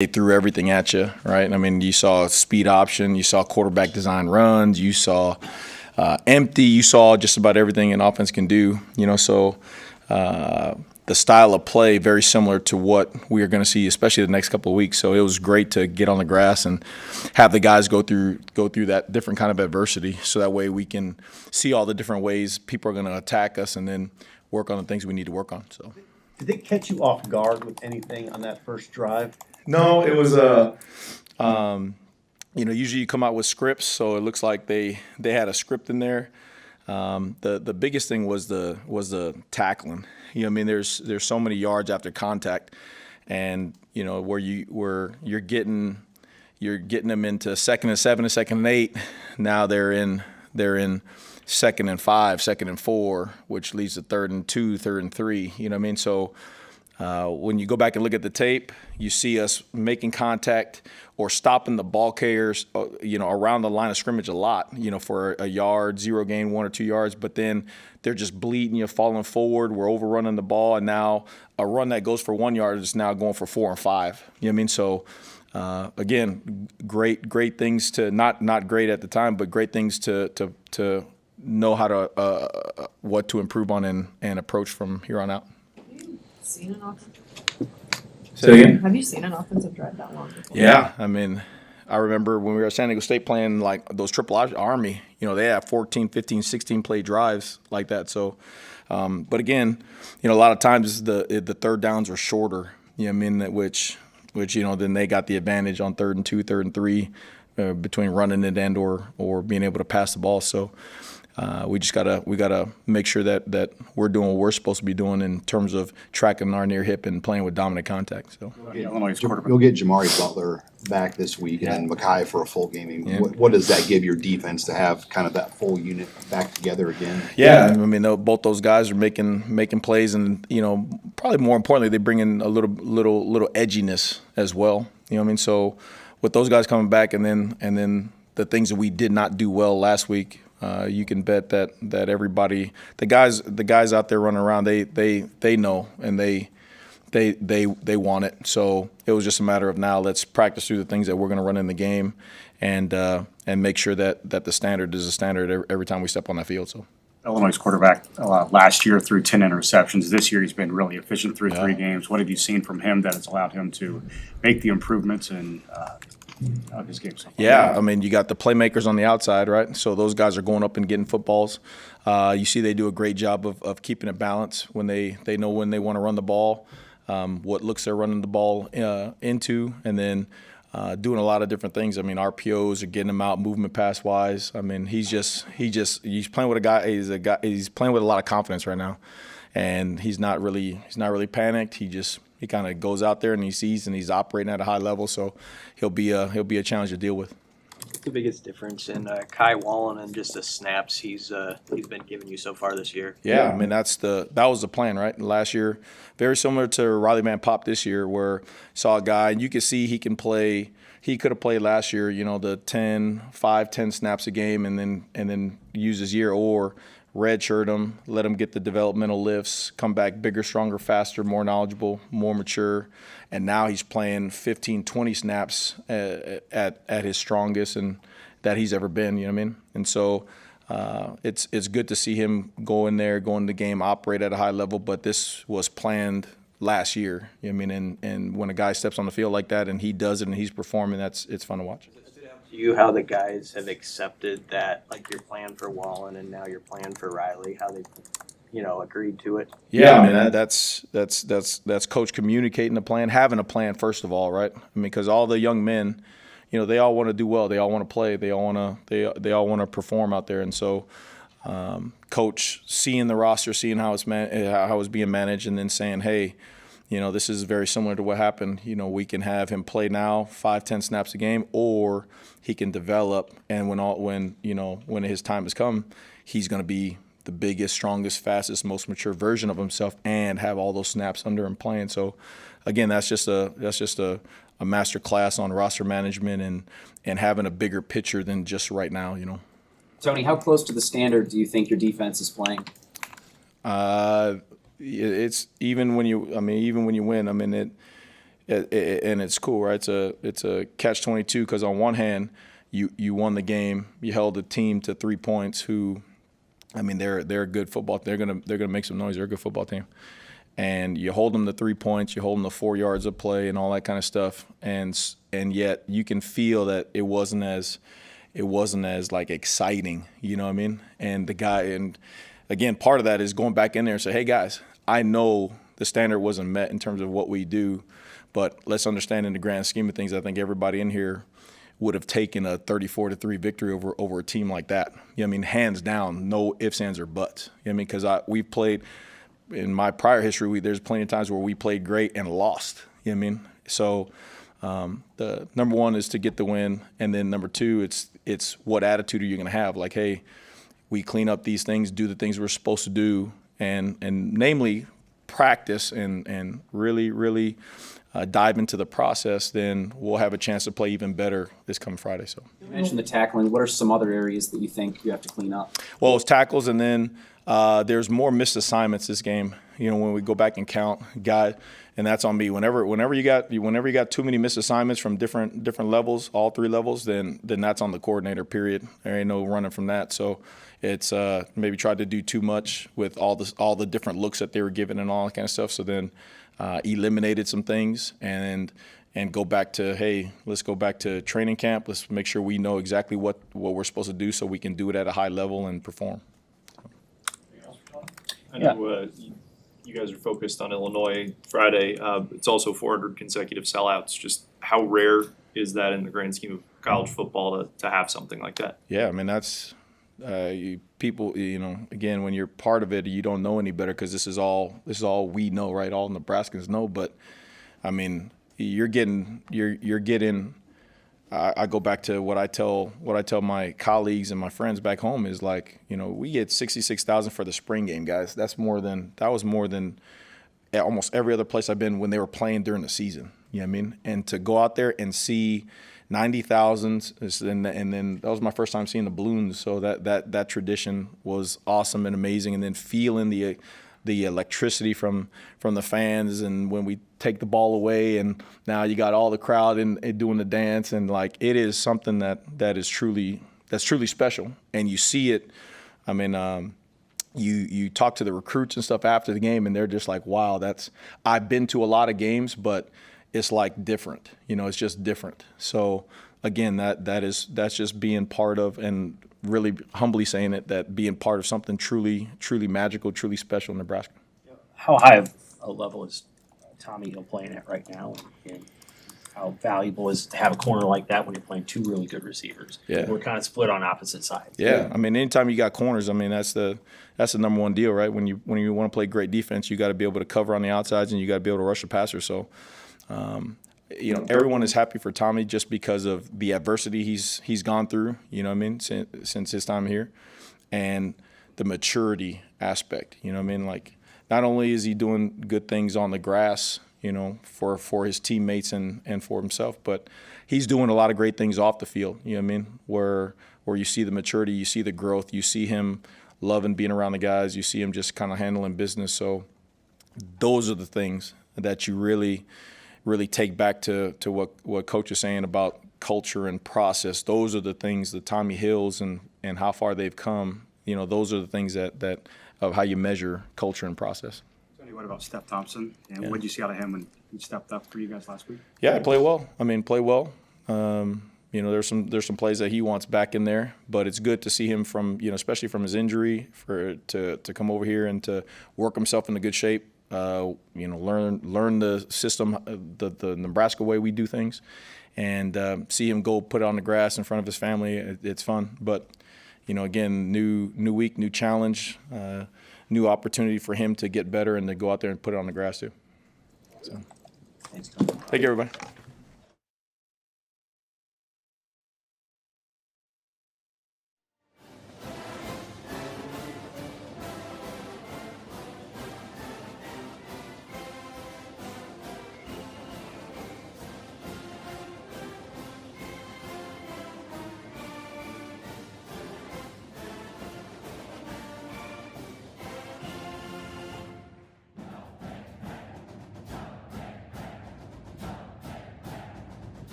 They threw everything at you, right? I mean, you saw speed option, you saw quarterback design runs, you saw empty, you saw just about everything an offense can do. So the style of play very similar to what we are going to see, especially the next couple of weeks. So it was great to get on the grass and have the guys go through that different kind of adversity, so that way we can see all the different ways people are going to attack us and then work on the things we need to work on. So. Did they catch you off guard with anything on that first drive? No, it was usually you come out with scripts, so it looks like they had a script in there. The biggest thing was the tackling. I mean, there's so many yards after contact, and where you're getting them into 2nd and 7 and 2nd and 8. Now they're in 2nd and 5, 2nd and 4, which leads to 3rd and 2, 3rd and 3. You know what I mean? So when you go back and look at the tape, you see us making contact or stopping the ball carriers, around the line of scrimmage a lot, for a yard, 0 gain, 1 or 2 yards. But then they're just bleeding you, falling forward. We're overrunning the ball, and now a run that goes for 1 yard is now going for 4 and 5. You know what I mean? So again, great things to not great at the time, but great things to know how to what to improve on and approach from here on out. Seen an offensive Say again? Have you seen an offensive drive that long before? Yeah, I mean, I remember when we were at San Diego State playing like those Triple Army, they have 14, 15, 16 play drives like that. So, but again, a lot of times the third downs are shorter. Which then they got the advantage on 3rd and 2, 3rd and 3 between running it and or being able to pass the ball. So. We gotta make sure that we're doing what we're supposed to be doing in terms of tracking our near hip and playing with dominant contact. So you'll get Jamari Butler back this week and Mackay for a full game. What does that give your defense to have kind of that full unit back together again? Yeah, I mean both those guys are making plays, and probably more importantly they bring in a little edginess as well. So with those guys coming back, and then the things that we did not do well last week. You can bet that everybody, the guys out there running around, they know and they want it. So it was just a matter of now let's practice through the things that we're going to run in the game, and make sure that the standard is a standard every time we step on that field. So. Illinois' quarterback last year threw 10 interceptions. This year he's been really efficient through 3 games. What have you seen from him that has allowed him to make the improvements in his game so far? Yeah, I mean, you got the playmakers on the outside, right? So those guys are going up and getting footballs. You see they do a great job of keeping it balanced when they know when they want to run the ball, what looks they're running the ball into, and then doing a lot of different things. I mean, RPOs are getting him out movement pass wise. I mean, he's playing with a guy. He's playing with a lot of confidence right now, and he's not really panicked. He kind of goes out there and he sees and he's operating at a high level, so he'll be a challenge to deal with. What's the biggest difference in Kai Wallen and just the snaps he's been giving you so far this year? Yeah, I mean that was the plan, right? Last year, very similar to Riley Van Pop this year, where saw a guy and you could see he can play. He could have played last year, the 5, 10 snaps a game, and then use his year, or redshirt him, let him get the developmental lifts, come back bigger, stronger, faster, more knowledgeable, more mature. And now he's playing 15, 20 snaps at his strongest and that he's ever been, you know what I mean? And so it's good to see him go in there, go in the game, operate at a high level, but this was planned last year, you know what I mean? And when a guy steps on the field like that and he does it and he's performing, it's fun to watch. To you, how the guys have accepted that, like your plan for Wallen and now your plan for Riley, how they, agreed to it? Yeah, I mean that's coach communicating the plan, having a plan first of all, right? I mean, because all the young men, they all want to do well, they all want to play, they all want to perform out there, and so coach seeing the roster, seeing how it's being managed, and then saying, hey. This is very similar to what happened. We can have him play now 5, 10 snaps a game, or he can develop. And when his time has come, he's going to be the biggest, strongest, fastest, most mature version of himself, and have all those snaps under him playing. So, again, that's just a master class on roster management and having a bigger picture than just right now. Tony, how close to the standard do you think your defense is playing? It's even when you win. I mean, and it's cool, right? It's a catch-22 because on one hand, you won the game, you held the team to 3 points. Who, I mean, they're a good football. They're gonna make some noise. They're a good football team, and you hold them to 3 points, you hold them to 4 yards of play, and all that kind of stuff, and yet you can feel that it wasn't as like exciting, you know what I mean? And the guy, and again, part of that is going back in there and say, hey guys, I know the standard wasn't met in terms of what we do, but let's understand in the grand scheme of things, I think everybody in here would have taken a 34-3 victory over a team like that. You know what I mean? Hands down, no ifs, ands, or buts. You know what I mean? Because we played, in my prior history, there's plenty of times where we played great and lost. You know what I mean? So the number one is to get the win, and then number two, it's what attitude are you going to have? Like, hey, we clean up these things, do the things we're supposed to do, and namely practice and really dive into the process, then we'll have a chance to play even better this coming Friday. So You mentioned the tackling. What are some other areas that you think you have to clean up? well, it's tackles, and then there's more missed assignments this game. You know, when we go back and count, and that's on me. Whenever you got too many missed assignments from different levels, all 3 levels, then that's on the coordinator. Period. There ain't no running from that. So it's maybe tried to do too much with all the different looks that they were given and all that kind of stuff. So then eliminated some things and go back to, hey, let's go back to training camp. Let's make sure we know exactly what we're supposed to do so we can do it at a high level and perform. I know you guys are focused on Illinois Friday. It's also 400 consecutive sellouts. Just how rare is that in the grand scheme of college football to have something like that? Yeah, I mean, that's people, you know, again, when you're part of it, you don't know any better because this is all we know, right? All Nebraskans know. But I mean, you're getting. I go back to what I tell my colleagues and my friends back home is like, you know, we get 66,000 for the spring game, guys. That was more than almost every other place I've been when they were playing during the season. You know what I mean? And to go out there and see 90,000, and then that was my first time seeing the balloons. So that tradition was awesome and amazing. And then feeling the electricity from the fans, and when we take the ball away, and now you got all the crowd and doing the dance, and like it is something that's truly special, and you see it. I mean, you talk to the recruits and stuff after the game, and they're just like, wow, I've been to a lot of games, but it's like different, you know, it's just different. So again, that's just being part of, and really humbly saying it, that being part of something truly magical, truly special in Nebraska. How high of a level is Tommy Hill playing at right now? And how valuable is it to have a corner like that when you're playing 2 really good receivers? Yeah. We're kind of split on opposite sides. Yeah, I mean, anytime you got corners, I mean, that's the number one deal, right? When you want to play great defense, you got to be able to cover on the outsides, and you got to be able to rush the passer. So, you know, everyone is happy for Tommy just because of the adversity he's gone through. You know what I mean? Since his time here, and the maturity aspect. You know what I mean? Like, not only is he doing good things on the grass, you know, for his teammates and for himself, but he's doing a lot of great things off the field. You know what I mean? Where you see the maturity, you see the growth, you see him loving being around the guys, you see him just kind of handling business. So those are the things that you really take back to what Coach is saying about culture and process. Those are the things, the Tommy Hills and how far they've come. You know, those are the things that of how you measure culture and process. Tony, what about Steph Thompson? And Yeah. what did you see out of him when he stepped up for you guys last week? Yeah, I play well. I mean, play well. You know, there's some plays that he wants back in there, but it's good to see him from, you know, especially from his injury, to come over here and to work himself into good shape. You know, learn the system, the Nebraska way we do things, and see him go put it on the grass in front of his family. It's fun, but you know, again, new week, new challenge, new opportunity for him to get better and to go out there and put it on the grass too. So, Thanks, Tom. thank you, everybody.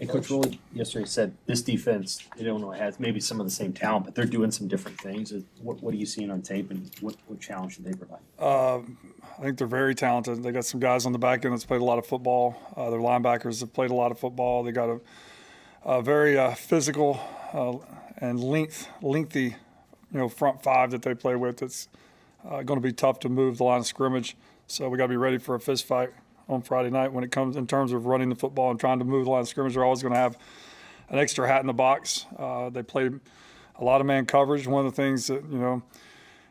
And Coach Rowley yesterday said this defense, Illinois has maybe some of the same talent, but they're doing some different things. What are you seeing on tape, and what challenge should they provide? I think they're very talented. They got some guys on the back end that's played a lot of football. Their linebackers have played a lot of football. They got a very physical and lengthy, front five that they play with. It's going to be tough to move the line of scrimmage. So we got to be ready for a fist fight on Friday night when it comes in terms of running the football and trying to move the line of scrimmage. They're always going to have an extra hat in the box. They play a lot of man coverage. One of the things that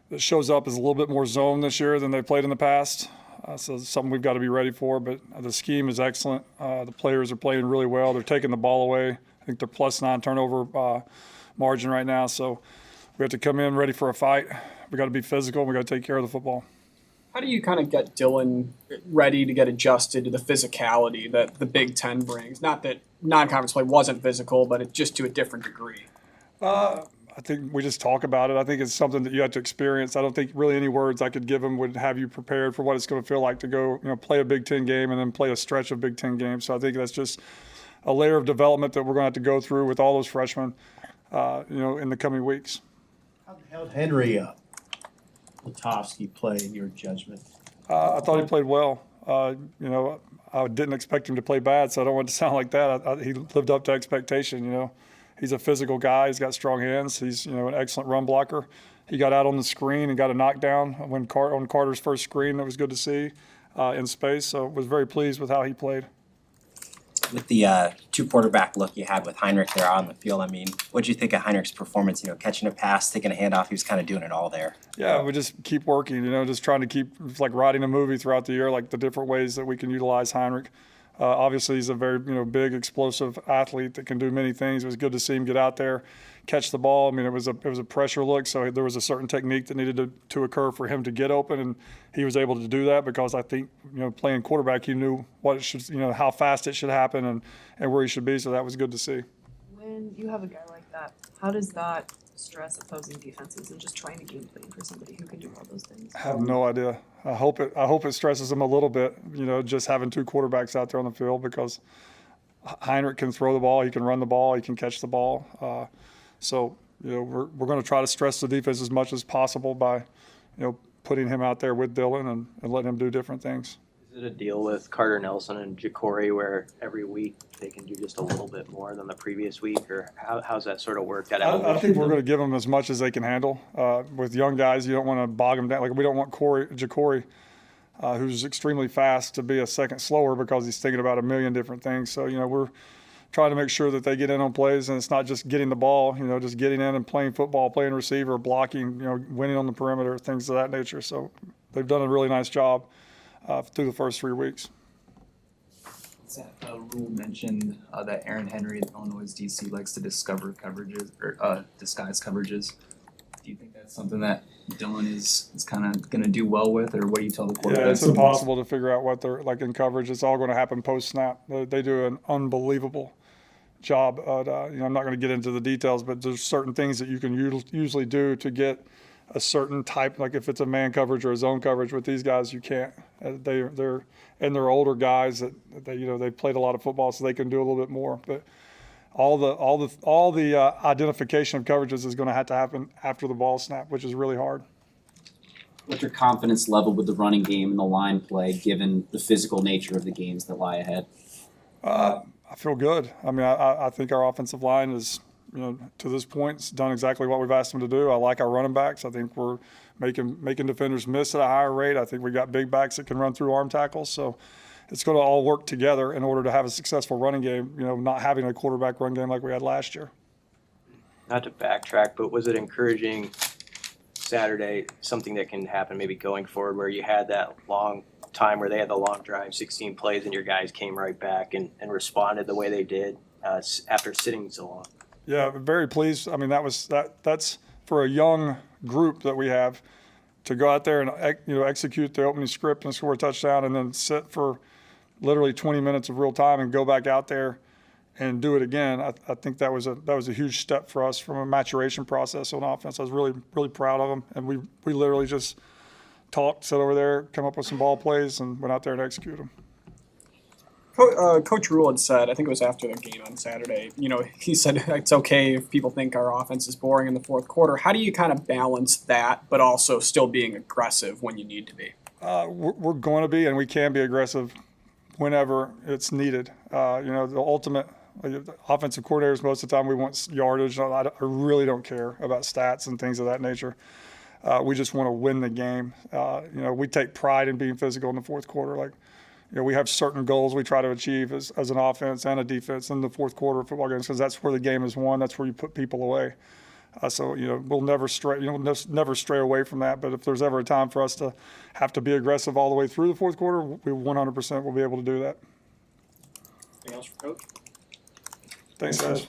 that shows up is a little bit more zone this year than they played in the past. So it's something we've got to be ready for. But the scheme is excellent. The players are playing really well. They're taking the ball away. I think they're +9 turnover margin right now. So we have to come in ready for a fight. We got to be physical. We got to take care of the football. How do you kind of get Dylan ready to get adjusted to the physicality that the Big Ten brings? Not that non-conference play wasn't physical, but it's just to a different degree. I think we just talk about it. I think it's something that you have to experience. I don't think really any words I could give them would have you prepared for what it's going to feel like to go, play a Big Ten game and then play a stretch of Big Ten games. So I think that's just a layer of development that we're going to have to go through with all those freshmen, in the coming weeks. How'd Henry Latovsky play in your judgment? I thought he played well. I didn't expect him to play bad, so I don't want it to sound like that. He lived up to expectation. He's a physical guy. He's got strong hands. He's an excellent run blocker. He got out on the screen and got a knockdown on Carter's first screen. That was good to see in space. So I was very pleased with how he played. With the two quarterback look you had with Heinrich there on the field, what do you think of Heinrich's performance? Catching a pass, taking a handoff, he was kind of doing it all there. Yeah, we just keep working. Just trying to keep it's like writing a movie throughout the year, like the different ways that we can utilize Heinrich. Obviously, he's a very big, explosive athlete that can do many things. It was good to see him get out there, catch the ball. It was a pressure look, so there was a certain technique that needed to occur for him to get open, and he was able to do that because I think playing quarterback, he knew what it should, how fast it should happen and where he should be. So that was good to see. When you have a guy like that, how does that stress opposing defenses and just trying to game plan for somebody who can do all those things? I have no idea. I hope it stresses them a little bit, just having two quarterbacks out there on the field, because Heinrich can throw the ball, he can run the ball, he can catch the ball. So we're going to try to stress the defense as much as possible by putting him out there with Dylan and letting him do different things. Is it a deal with Carter Nelson and Ja'Cory where every week they can do just a little bit more than the previous week, or how's that sort of work? I think we're going to give them as much as they can handle. With young guys, you don't want to bog them down. Like, we don't want Ja'Cory, who's extremely fast, to be a second slower because he's thinking about a million different things. So, we're trying to make sure that they get in on plays, and it's not just getting the ball, just getting in and playing football, playing receiver, blocking, winning on the perimeter, things of that nature. So they've done a really nice job through the first 3 weeks. Rule mentioned that Aaron Henry, Illinois DC, likes to discover coverages or disguise coverages. Do you think that's something that Dylan is kind of going to do well with, or what do you tell the quarterback? Yeah, it's impossible to figure out what they're like in coverage. It's all going to happen post-snap. They do an unbelievable job. I'm not going to get into the details, but there's certain things that you can usually do to get a certain type, like if it's a man coverage or a zone coverage. With these guys, you can't. They're older guys that they played a lot of football, so they can do a little bit more. But all the identification of coverages is going to have to happen after the ball snap, which is really hard. What's your confidence level with the running game and the line play, given the physical nature of the games that lie ahead? I feel good. I think our offensive line is, to this point, it's done exactly what we've asked them to do. I like our running backs. I think we're making defenders miss at a higher rate. I think we got big backs that can run through arm tackles. So it's going to all work together in order to have a successful running game, not having a quarterback run game like we had last year. Not to backtrack, but was it encouraging Saturday, something that can happen maybe going forward, where you had that long time where they had the long drive, 16 plays, and your guys came right back and responded the way they did after sitting so long? Yeah, very pleased. That's for a young group that we have to go out there and execute the opening script and score a touchdown, and then sit for literally 20 minutes of real time and go back out there and do it again. I think that was a huge step for us from a maturation process on offense. I was really, really proud of them, and we literally just talked, sat over there, come up with some ball plays, and went out there and executed them. Coach Rule had said, I think it was after the game on Saturday, he said it's okay if people think our offense is boring in the fourth quarter. How do you kind of balance that, but also still being aggressive when you need to be? We're going to be, and we can be aggressive whenever it's needed. The ultimate offensive coordinators, most of the time we want yardage. I really don't care about stats and things of that nature. We just want to win the game. We take pride in being physical in the fourth quarter. We have certain goals we try to achieve as an offense and a defense in the fourth quarter of football games because that's where the game is won. That's where you put people away. We'll never stray. Never stray away from that. But if there's ever a time for us to have to be aggressive all the way through the fourth quarter, we 100% will be able to do that. Anything else for Coach? Thanks, guys.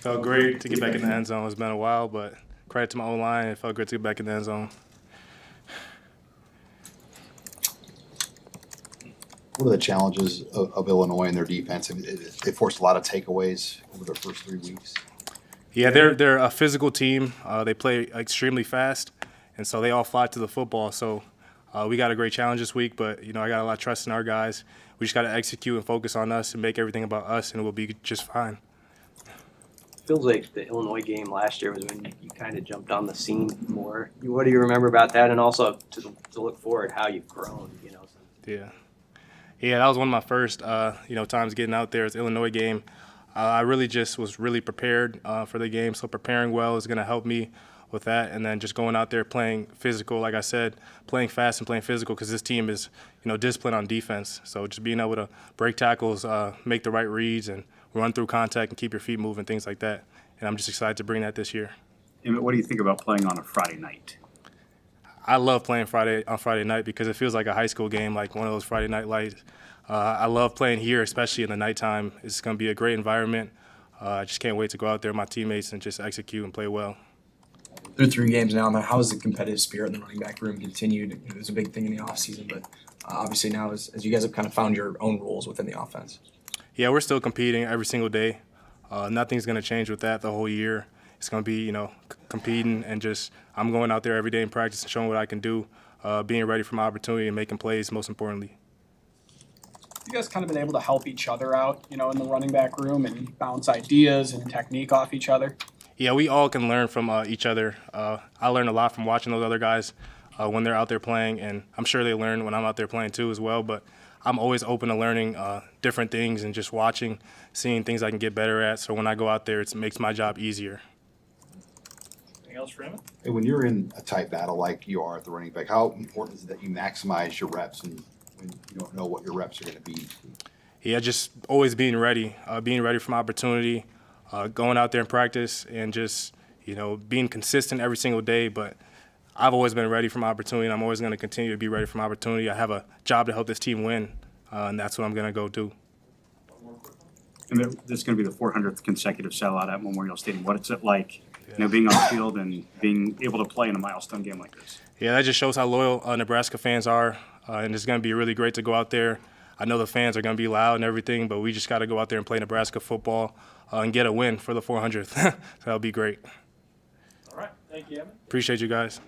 Felt great to get back in the end zone. It's been a while, but credit to my O-line. It felt great to get back in the end zone. What are the challenges of Illinois and their defense? They forced a lot of takeaways over their first 3 weeks. Yeah, they're a physical team. They play extremely fast, and so they all fight to the football. So we got a great challenge this week, but I got a lot of trust in our guys. We just got to execute and focus on us and make everything about us, and we'll be just fine. Feels like the Illinois game last year was when you kind of jumped on the scene more. What do you remember about that, and also to look forward how you've grown? Yeah, that was one of my first times getting out there. It's the Illinois game. I really just was really prepared for the game, so preparing well is going to help me with that, and then just going out there playing physical, like I said, playing fast and playing physical, because this team is disciplined on defense. So just being able to break tackles, make the right reads, and run through contact and keep your feet moving, things like that. And I'm just excited to bring that this year. Emmett, what do you think about playing on a Friday night? I love playing on Friday night because it feels like a high school game, like one of those Friday night lights. I love playing here, especially in the nighttime. It's going to be a great environment. I just can't wait to go out there with my teammates and just execute and play well. Through 3 games now, how has the competitive spirit in the running back room continued? It was a big thing in the offseason, but obviously now as you guys have kind of found your own rules within the offense. Yeah, we're still competing every single day. Nothing's going to change with that the whole year. It's going to be, competing and just I'm going out there every day in practice and showing what I can do, being ready for my opportunity and making plays, most importantly. You guys kind of been able to help each other out, in the running back room and bounce ideas and technique off each other? Yeah, we all can learn from each other. I learn a lot from watching those other guys when they're out there playing, and I'm sure they learn when I'm out there playing too as well. But I'm always open to learning different things and just watching, seeing things I can get better at. So when I go out there, it makes my job easier. Anything else for Emmett? Hey, when you're in a tight battle like you are at the running back, how important is it that you maximize your reps and when you don't know what your reps are going to be? Yeah, just always being ready for my opportunity, going out there in practice and just, being consistent every single day. But I've always been ready for my opportunity, and I'm always going to continue to be ready for my opportunity. I have a job to help this team win, and that's what I'm going to go do. And this is going to be the 400th consecutive sellout at Memorial Stadium. What is it like, being on the field and being able to play in a milestone game like this? Yeah, that just shows how loyal Nebraska fans are, and it's going to be really great to go out there. I know the fans are going to be loud and everything, but we just got to go out there and play Nebraska football and get a win for the 400th. That'll be great. All right. Thank you, Emmett. Appreciate you guys.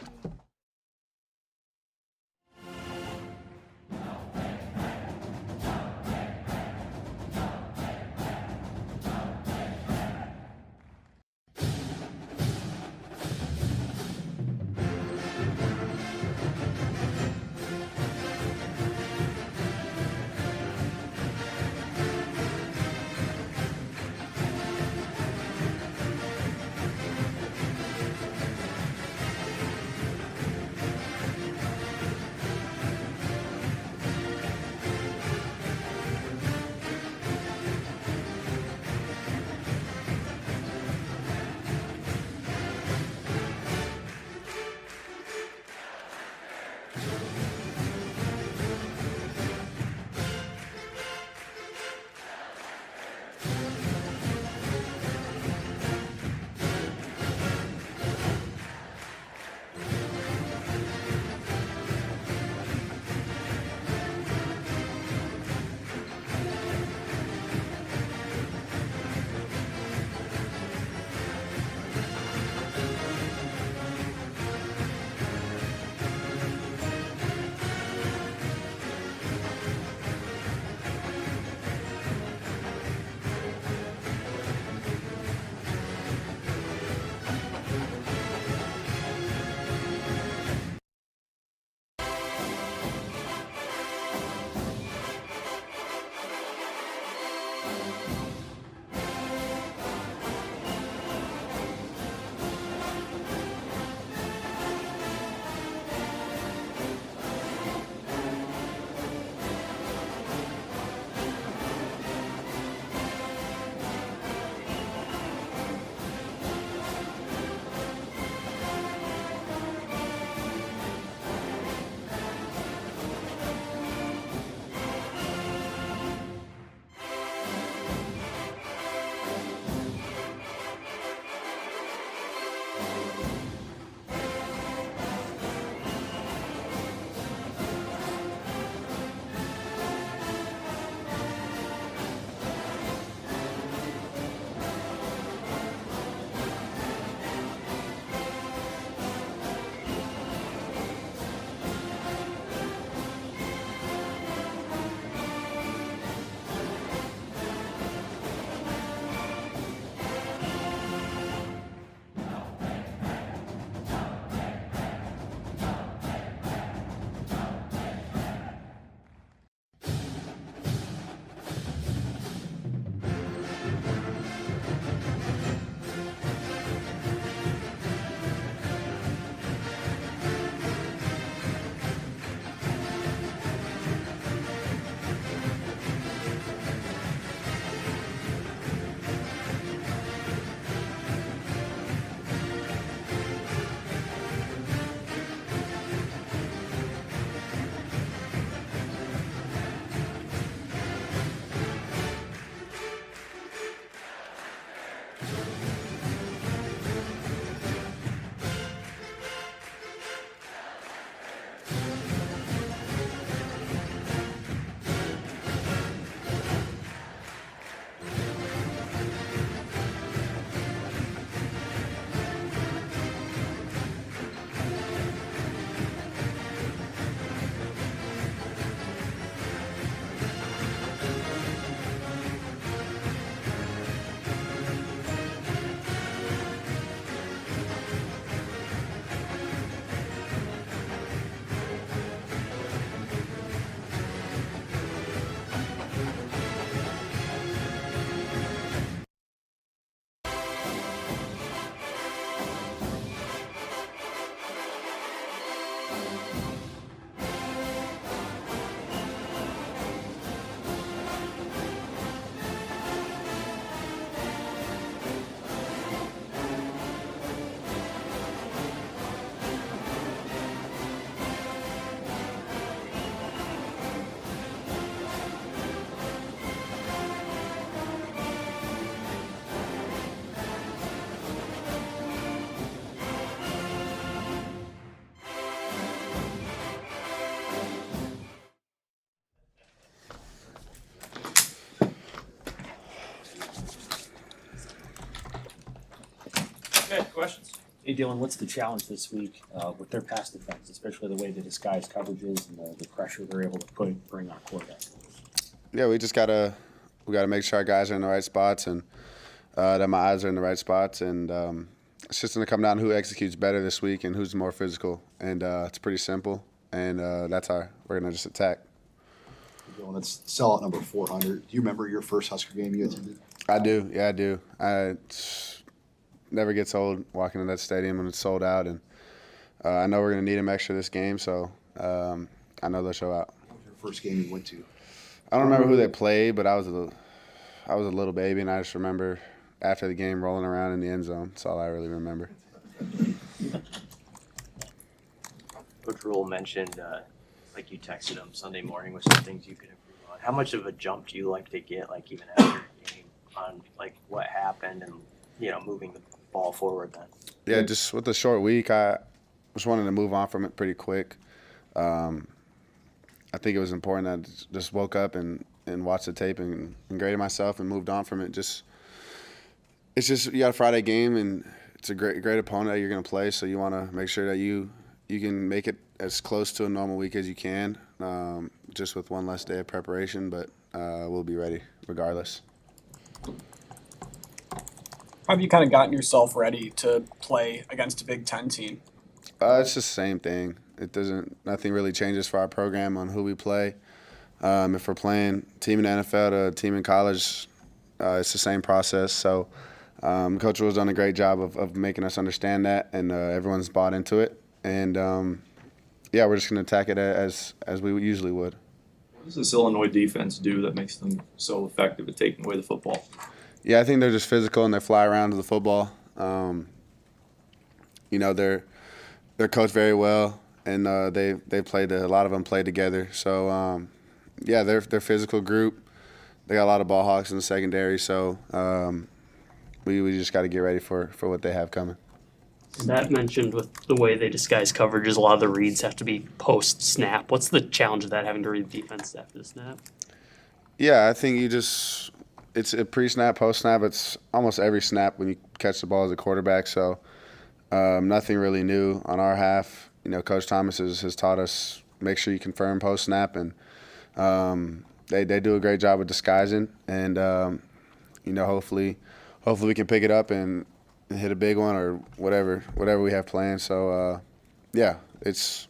Hey Dylan, what's the challenge this week with their pass defense, especially the way the disguise coverages and the pressure they're able to bring on quarterback? Yeah, we gotta make sure our guys are in the right spots and that my eyes are in the right spots, and it's just gonna come down to who executes better this week and who's more physical, and it's pretty simple, and that's how we're gonna just attack. Dylan, it's sellout number 400. Do you remember your first Husker game you attended? I do, yeah, I do. Never gets old walking in that stadium when it's sold out, and I know we're gonna need them extra this game, so I know they'll show out. What was your first game you went to? I don't remember who they played, but I was a little baby, and I just remember after the game rolling around in the end zone. That's all I really remember. Coach Rule mentioned, like you texted him Sunday morning with some things you could improve on. How much of a jump do you like to get, like even after a game, on like what happened and moving the ball forward then? Yeah, just with the short week, I just wanted to move on from it pretty quick. I think it was important that I just woke up and watched the tape and graded myself and moved on from it. It's just you got a Friday game, and it's a great opponent that you're going to play, so you want to make sure that you can make it as close to a normal week as you can, just with one less day of preparation, but we'll be ready regardless. How have you kind of gotten yourself ready to play against a Big Ten team? It's just the same thing. Nothing really changes for our program on who we play. If we're playing team in the NFL to a team in college, it's the same process. So Coach Rule's done a great job of making us understand that, and everyone's bought into it. And yeah, we're just going to attack it as we usually would. What does this Illinois defense do that makes them so effective at taking away the football? Yeah, I think they're just physical and they fly around to the football. They're coached very well, and they played. A lot of them played together. So yeah, they're physical group. They got a lot of ball hawks in the secondary. So we just got to get ready for what they have coming. That mentioned with the way they disguise coverages, a lot of the reads have to be post snap. What's the challenge of that, having to read the defense after the snap? Yeah, I think it's a pre-snap, post-snap. It's almost every snap when you catch the ball as a quarterback. So nothing really new on our half. Coach Thomas has taught us make sure you confirm post-snap, and they do a great job of disguising. And hopefully we can pick it up and hit a big one or whatever we have planned. So yeah, it's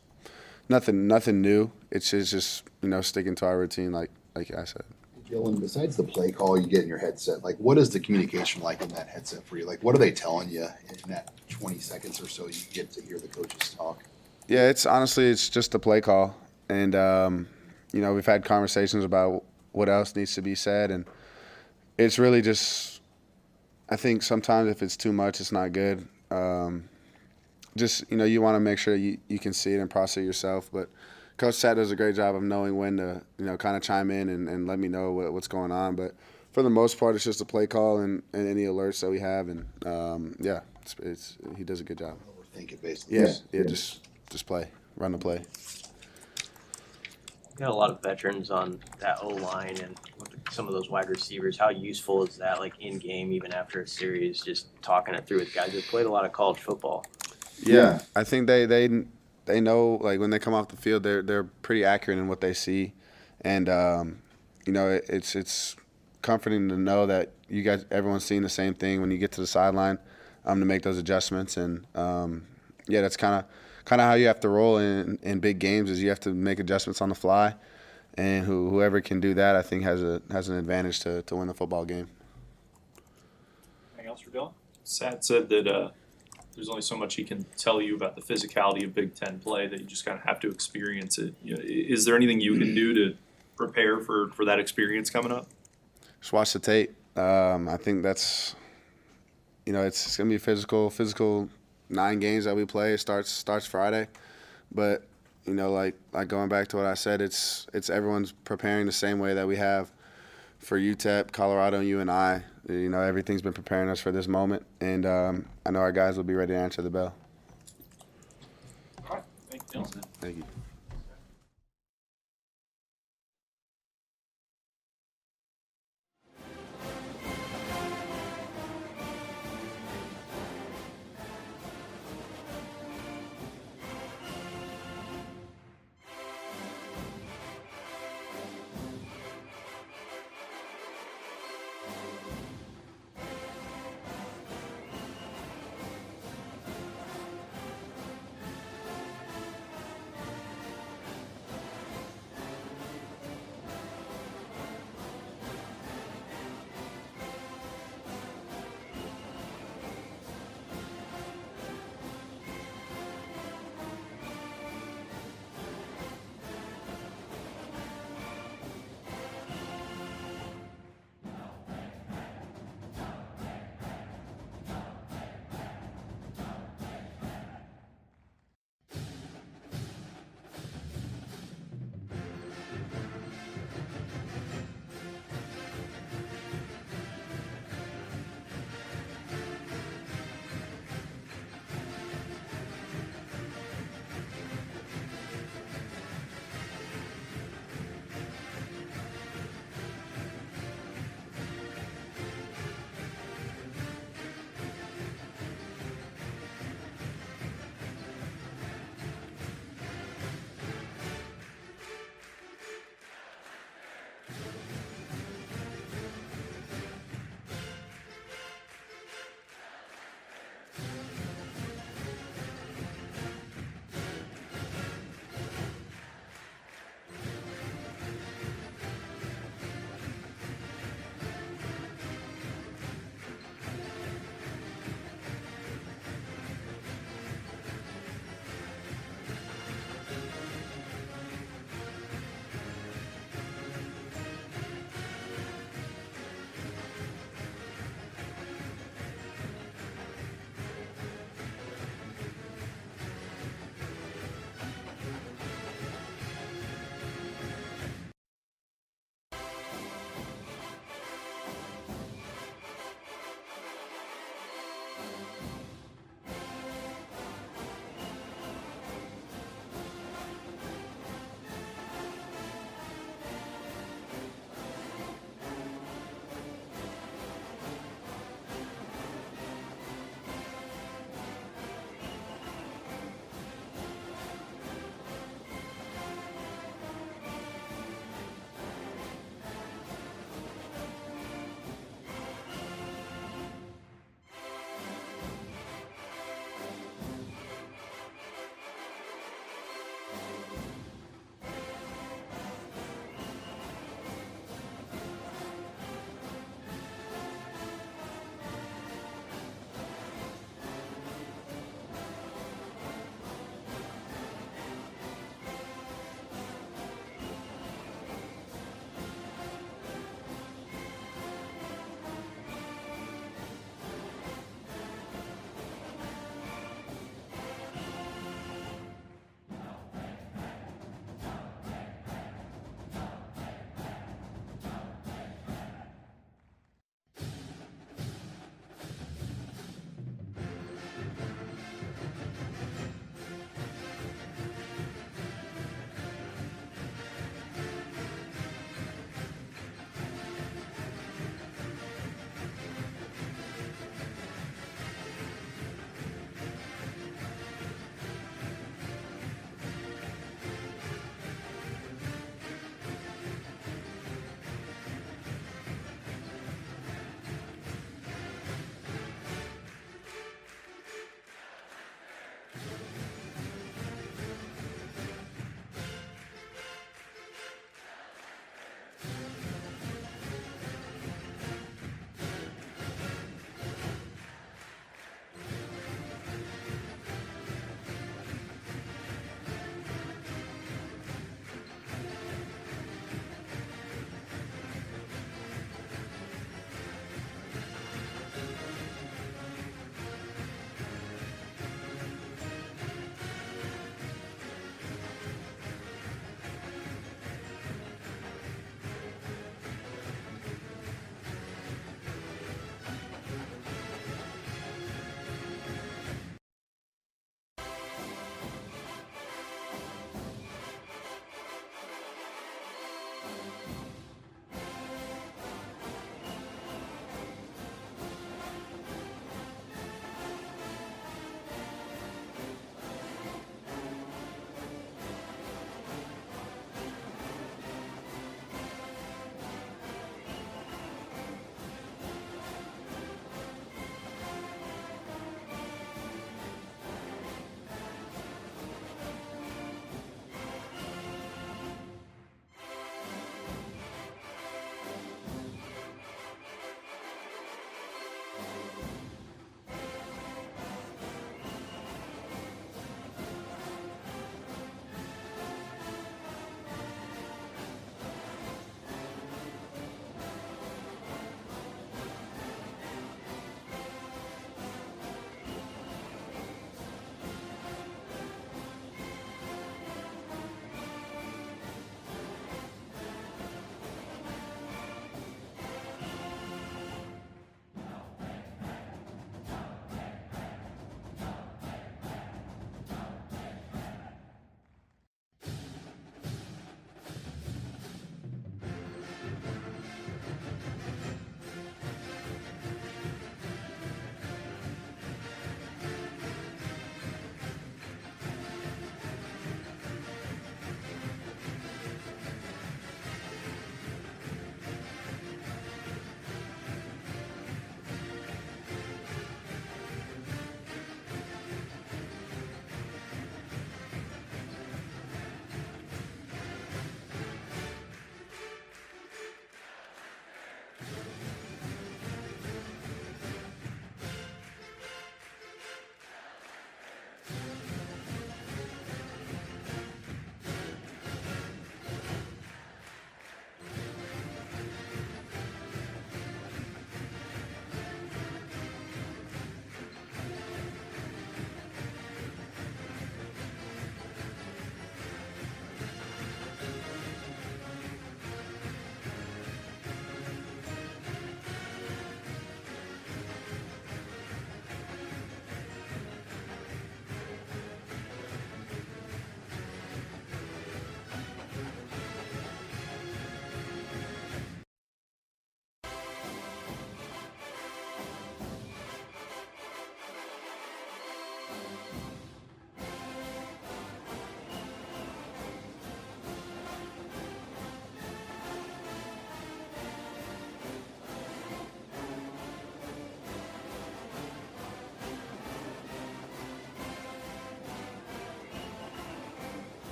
nothing new. It's just sticking to our routine, like I said. Dylan, besides the play call you get in your headset, like what is the communication like in that headset for you? Like what are they telling you in that 20 seconds or so you get to hear the coaches talk? Yeah, it's just a play call, and we've had conversations about what else needs to be said, and it's really just, I think sometimes if it's too much, it's not good. You want to make sure you can see it and process it yourself, but Coach Sat does a great job of knowing when to, kind of chime in and let me know what's going on. But for the most part, it's just a play call and any alerts that we have. And, yeah, he does a good job. Overthink it, basically. Yeah, just play, run the play. Got a lot of veterans on that O-line and some of those wide receivers. How useful is that, like in game, even after a series, just talking it through with guys that played a lot of college football? Yeah, I think they know, like when they come off the field, they're pretty accurate in what they see, and it's comforting to know that everyone's seeing the same thing when you get to the sideline, to make those adjustments, and yeah, that's kind of how you have to roll in big games, is you have to make adjustments on the fly, and whoever can do that, I think has an advantage to win the football game. Anything else for Dylan? Sat said that there's only so much he can tell you about the physicality of Big Ten play, that you just kind of have to experience it. Is there anything you can do to prepare for that experience coming up? Just watch the tape. I think that's, it's going to be physical 9 games that we play. It starts Friday. But, like going back to what I said, it's everyone's preparing the same way that we have for UTEP, Colorado, and UNI. Everything's been preparing us for this moment, and I know our guys will be ready to answer the bell. All right. Thank you, Dylan. Thank you.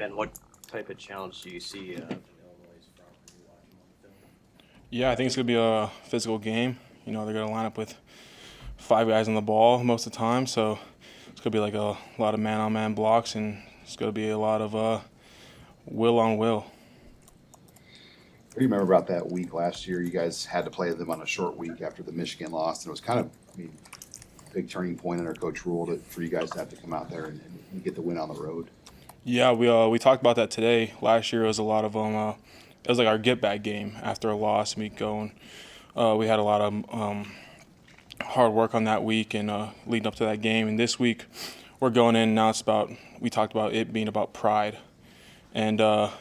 And what type of challenge do you see Illinois' front when you watch them on the film? Yeah, I think it's gonna be a physical game. You know, they're gonna line up with 5 guys on the ball most of the time, so it's gonna be like a lot of man-on-man blocks, and it's gonna be a lot of will on will. What do you remember about that week last year? You guys had to play them on a short week after the Michigan loss, and it was kind of, I mean, a big turning point, and our coach ruled it for you guys to have to come out there and get the win on the road. Yeah, we talked about that today. Last year it was a lot of it was like our get-back game after a loss. We go and we had a lot of hard work on that week and leading up to that game. And this week we're going in now. We talked about it being about pride and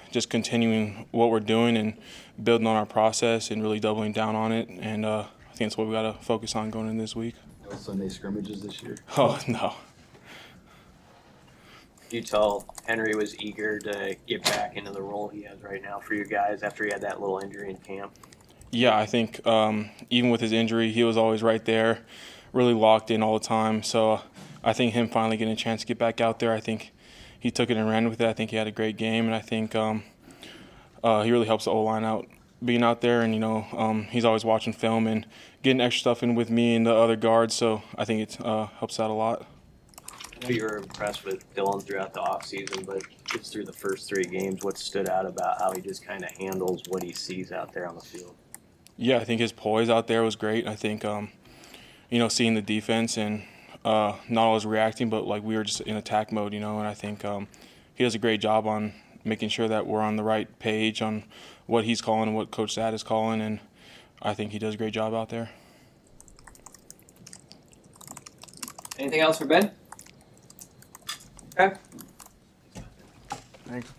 just continuing what we're doing and building on our process and really doubling down on it. And I think that's what we got to focus on going in this week. No Sunday scrimmages this year? Oh, no. You tell Henry was eager to get back into the role he has right now for you guys after he had that little injury in camp? Yeah, I think even with his injury, he was always right there, really locked in all the time. So I think him finally getting a chance to get back out there, I think he took it and ran with it. I think he had a great game, and I think he really helps the O-line out being out there. And, you know, he's always watching film and getting extra stuff in with me and the other guards. So I think it helps out a lot. I know you were impressed with Dylan throughout the offseason, but just through the first 3 games, what stood out about how he just kind of handles what he sees out there on the field? Yeah, I think his poise out there was great. I think, you know, seeing the defense and not always reacting, but like we were just in attack mode, you know, and I think he does a great job on making sure that we're on the right page on what he's calling and what Coach Sad is calling, and I think he does a great job out there. Anything else for Ben? Okay. Thanks.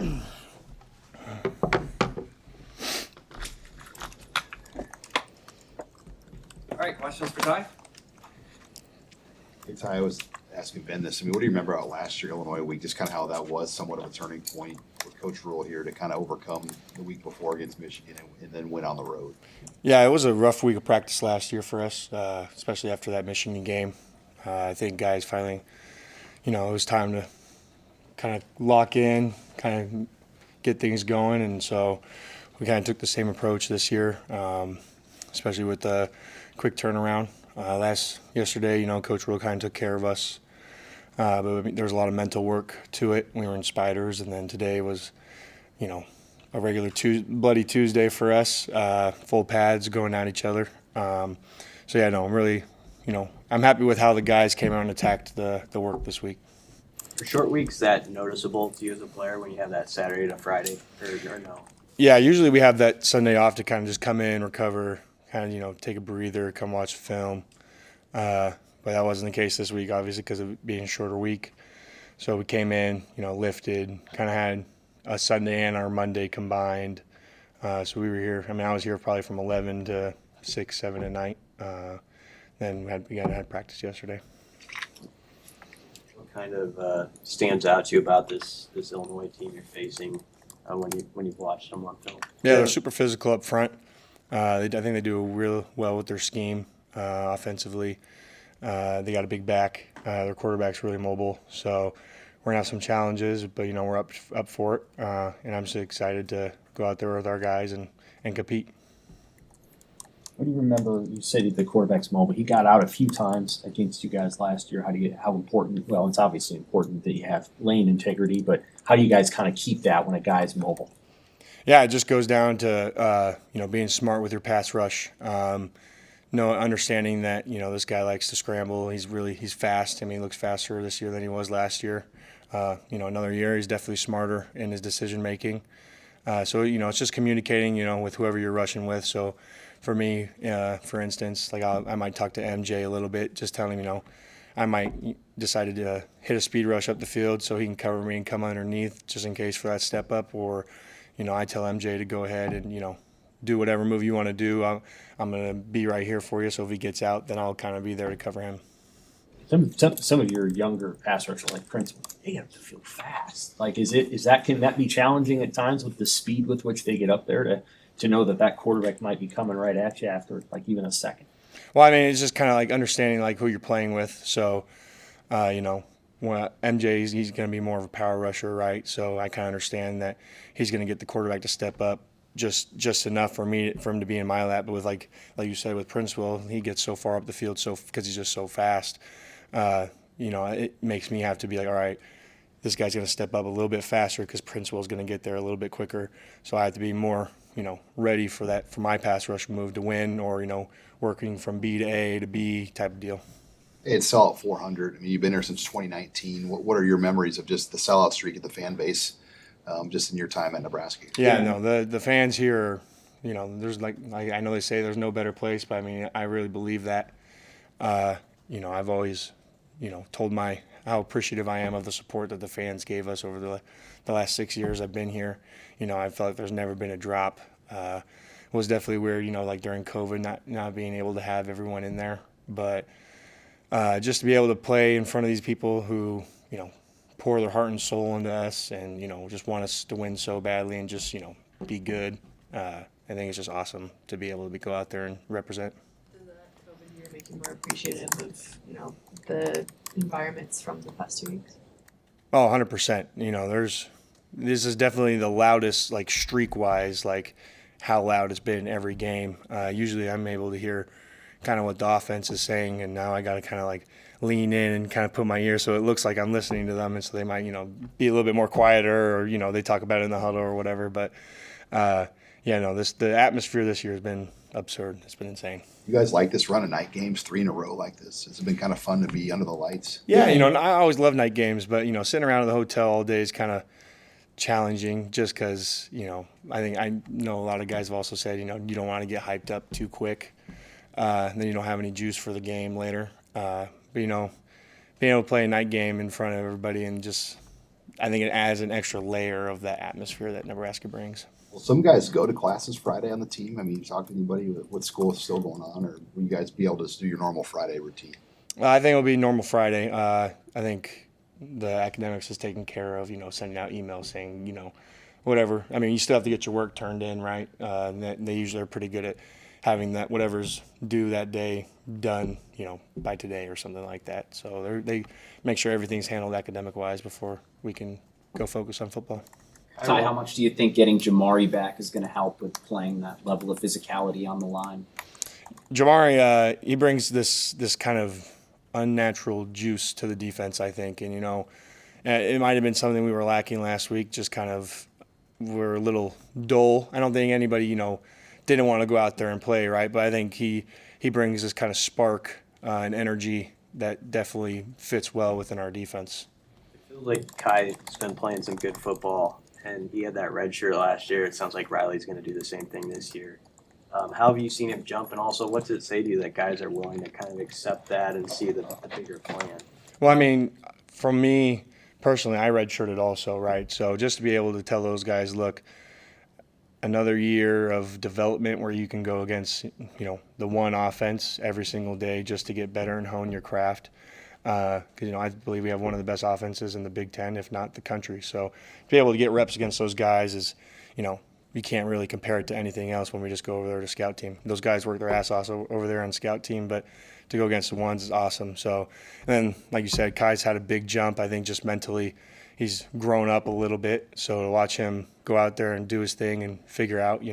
All right, questions for Ty? Hey, Ty, I was asking Ben this. I mean, what do you remember about last year, Illinois week? Just kind of how that was somewhat of a turning point with Coach Rule here to kind of overcome the week before against Michigan and then win on the road. Yeah, it was a rough week of practice last year for us, especially after that Michigan game. I think guys finally, it was time to kind of lock in, kind of get things going, and so we kind of took the same approach this year, especially with the quick turnaround. Yesterday, Coach Rule kind of took care of us, but there was a lot of mental work to it. We were in spiders, and then today was, a regular bloody Tuesday for us, full pads going at each other. I'm really, I'm happy with how the guys came out and attacked the work this week. For short weeks, is that noticeable to you as a player when you have that Saturday to Friday, or no? Yeah, usually we have that Sunday off to kind of just come in, recover, kind of, take a breather, come watch film. But that wasn't the case this week, obviously, because of it being a shorter week. So we came in, lifted, kind of had a Sunday and our Monday combined. So we were here. I was here probably from 11 to 6, 7 at night. Then we had practice yesterday. What kind of stands out to you about this Illinois team you're facing when you've watched them on film? Yeah, they're super physical up front. I think they do real well with their scheme offensively. They got a big back. Their quarterback's really mobile. So we're going to have some challenges, but, we're up for it. And I'm just excited to go out there with our guys and compete. What do you remember? You said the quarterback's mobile. He got out a few times against you guys last year. How important? Well, it's obviously important that you have lane integrity, but how do you guys kind of keep that when a guy's mobile? Yeah, it just goes down to being smart with your pass rush. Understanding that this guy likes to scramble. He's fast. He looks faster this year than he was last year. Another year he's definitely smarter in his decision making. So it's just communicating with whoever you're rushing with. So for me, for instance, like I might talk to MJ a little bit, just telling him I might decide to hit a speed rush up the field so he can cover me and come underneath just in case for that step up, or I tell MJ to go ahead and do whatever move you want to do. I'm going to be right here for you. So if he gets out, then I'll kind of be there to cover him. Some of your younger pass rushers, like Prince, they have to feel fast. Like, can that be challenging at times with the speed with which they get up there to know that quarterback might be coming right at you after like even a second? Well, it's just kind of like understanding like who you're playing with. So, when MJ, he's going to be more of a power rusher, right? So I kind of understand that he's going to get the quarterback to step up just enough for him to be in my lap. But with like you said with Princeville, he gets so far up the field because he's just so fast. It makes me have to be like, all right, this guy's going to step up a little bit faster because Princeville's going to get there a little bit quicker. So I have to be more, ready for my pass rush move to win, or working from B to A to B type of deal. It's sellout 400. You've been here since 2019. What are your memories of just the sellout streak of the fan base, just in your time at Nebraska? Yeah, no, the fans here, there's I know they say there's no better place, but I really believe that. I've always, told how appreciative I am of the support that the fans gave us over the last 6 years I've been here. I felt like there's never been a drop. It was definitely weird, like during COVID, not being able to have everyone in there, but just to be able to play in front of these people who, pour their heart and soul into us and, just want us to win so badly and just, be good. I think it's just awesome to be able to go out there and represent. Does that COVID year make you more appreciative of, the environments from the past 2 weeks? Oh, 100%. This is definitely the loudest, like streak-wise, like how loud it's been every game. Usually I'm able to hear kind of what the offense is saying, and now I got to kind of like lean in and kind of put my ear so it looks like I'm listening to them, and so they might, be a little bit more quieter, or, they talk about it in the huddle or whatever. But, the atmosphere this year has been absurd. It's been insane. You guys like this run of night games 3 in a row like this? It's been kind of fun to be under the lights. Yeah, I always love night games, but, sitting around in the hotel all day is kind of challenging just because, I know a lot of guys have also said, you don't want to get hyped up too quick. Then you don't have any juice for the game later. But, being able to play a night game in front of everybody and just, I think it adds an extra layer of that atmosphere that Nebraska brings. Will some guys go to classes Friday on the team? I mean, you talk to anybody with school is still going on, or will you guys be able to just do your normal Friday routine? I think it'll be normal Friday. I think the academics is taken care of, sending out emails saying, whatever. I mean, you still have to get your work turned in, right? They usually are pretty good at having that whatever's due that day done, by today or something like that. So they make sure everything's handled academic-wise before we can go focus on football. Ty, how much do you think getting Jamari back is going to help with playing that level of physicality on the line? Jamari, he brings this kind of unnatural juice to the defense, I think. And, it might have been something we were lacking last week, just kind of we're a little dull. I don't think anybody, didn't want to go out there and play, right? But I think he brings this kind of spark and energy that definitely fits well within our defense. It feels like Kai's been playing some good football, and he had that red shirt last year. It sounds like Riley's going to do the same thing this year. How have you seen him jump, and also what's it say to you that guys are willing to kind of accept that and see the bigger plan? Well, I mean, from me personally, I redshirted also, right? So just to be able to tell those guys, look, another year of development where you can go against, the one offense every single day just to get better and hone your craft. Because, I believe we have one of the best offenses in the Big Ten, if not the country. So to be able to get reps against those guys is, you can't really compare it to anything else when we just go over there to scout team. Those guys work their ass off over there on scout team, but to go against the ones is awesome. So, and then, like you said, Kai's had a big jump. I think just mentally he's grown up a little bit. So to watch him go out there and do his thing and figure out,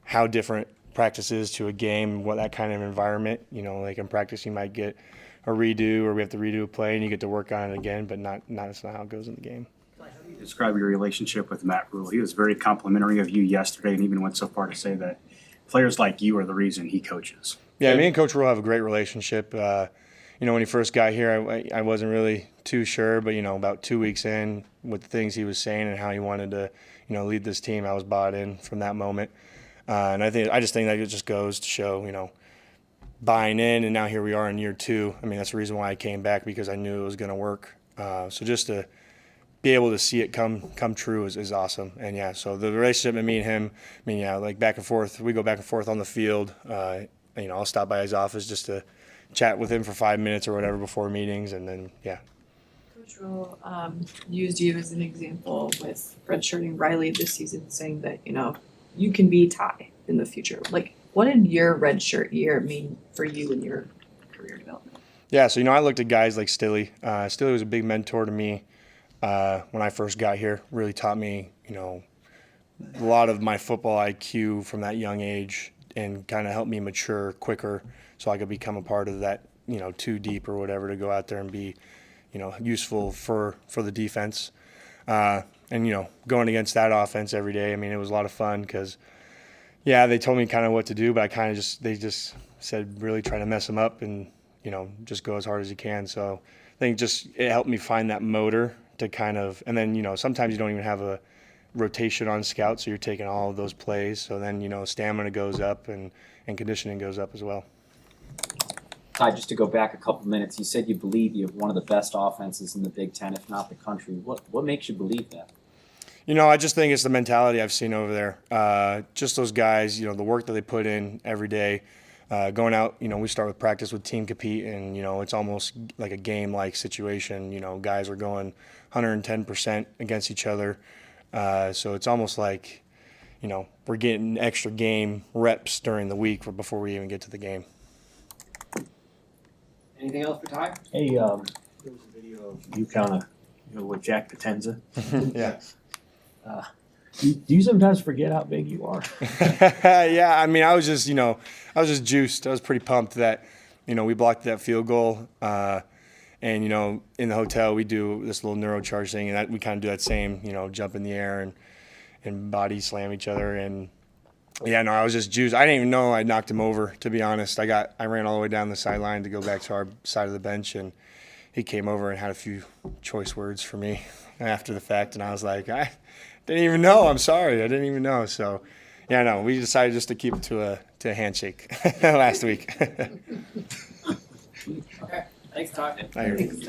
how different practice is to a game, what that kind of environment, like in practice you might get a redo or we have to redo a play and you get to work on it again, but that's not how it goes in the game. Describe your relationship with Matt Rule. He was very complimentary of you yesterday and even went so far to say that players like you are the reason he coaches. Yeah, me and Coach Rule have a great relationship. When he first got here, I wasn't really too sure, but, about 2 weeks in with the things he was saying and how he wanted to, lead this team, I was bought in from that moment. And I just think that it just goes to show, buying in, and now here we are in year 2. I mean, that's the reason why I came back, because I knew it was going to work. So just to be able to see it come true is awesome. And yeah, so the relationship with me and him, like back and forth, we go back and forth on the field. I'll stop by his office just to chat with him for 5 minutes or whatever before meetings, and then, yeah. Coach Rule used you as an example with redshirting Riley this season, saying that, you can be Ty in the future. Like, what did your redshirt year mean for you in your career development? Yeah, so, I looked at guys like Stilly. Stilly was a big mentor to me when I first got here. Really taught me, a lot of my football IQ from that young age and kind of helped me mature quicker so I could become a part of that, 2 deep or whatever, to go out there and be, useful for the defense. And, going against that offense every day, it was a lot of fun because, yeah, they told me kind of what to do, but they just said really try to mess them up and, just go as hard as you can. So I think it helped me find that motor to kind of, and then, sometimes you don't even have a rotation on scout, so you're taking all of those plays. So then, stamina goes up and conditioning goes up as well. Ty, just to go back a couple minutes, you said you believe you have one of the best offenses in the Big Ten, if not the country. What makes you believe that? I just think it's the mentality I've seen over there. Just those guys, the work that they put in every day. Going out, we start with practice with team compete, and, it's almost like a game-like situation. Guys are going 110% against each other. So it's almost like, we're getting extra game reps during the week before we even get to the game. Anything else for Ty? Hey, there was a video of you kind of, with Jack Potenza. Yeah. Do you sometimes forget how big you are? Yeah, I was just juiced. I was pretty pumped that, we blocked that field goal. And, in the hotel, we do this little neurocharge thing, and we kind of do that same, jump in the air and body slam each other. And, yeah, no, I was just juiced. I didn't even know I knocked him over, to be honest. I ran all the way down the sideline to go back to our side of the bench, and he came over and had a few choice words for me after the fact, and I was like, I didn't even know. I'm sorry. I didn't even know. So, yeah, no, we decided just to keep it to a handshake last week. Okay. Thanks, Ty. Thank you.